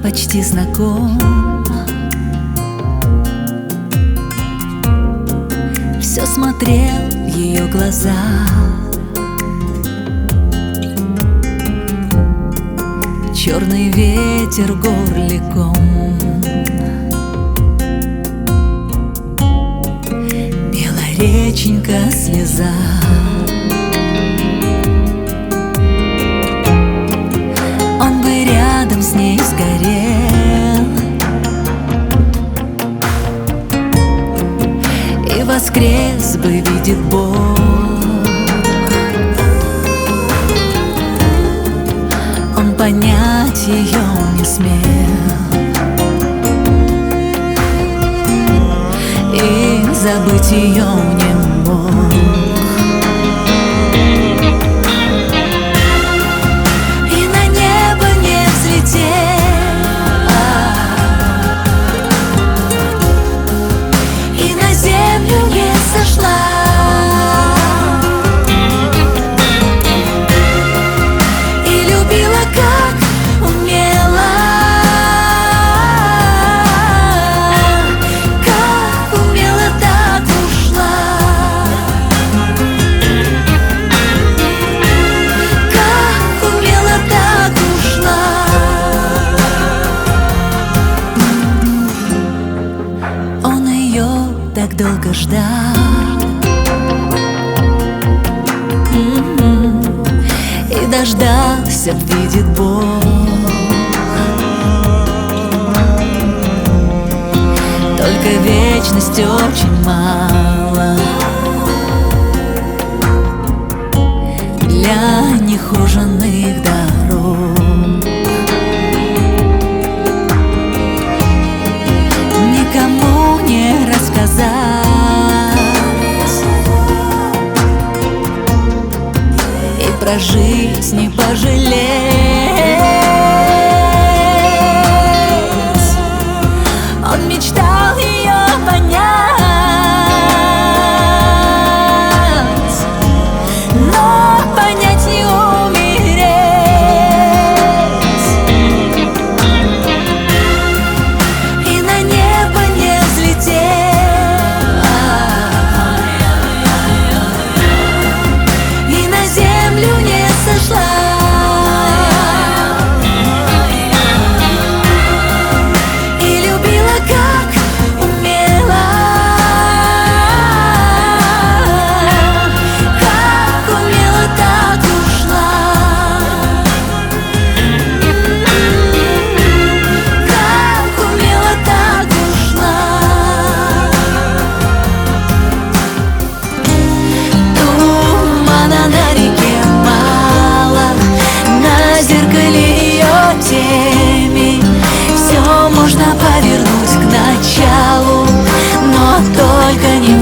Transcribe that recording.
почти знаком. Все смотрел в ее глаза. Черный ветер горликом, белая реченька слеза. Он бы рядом с ней сгорел и воскрес бы, видит Бог. Он понять ее не смел и забыть ее не мог. И на небо не взлетел, и на землю не сошла. Так долго ждал и дождался, видит Бог. Только вечность очень мало для нехоженных дорог. Никому не рассказать и прожить не пожалеть. Он мечтал ее понять, но понять не умереть. И на небо не взлетел, и на землю не сошла. Все можно повернуть к началу, но только не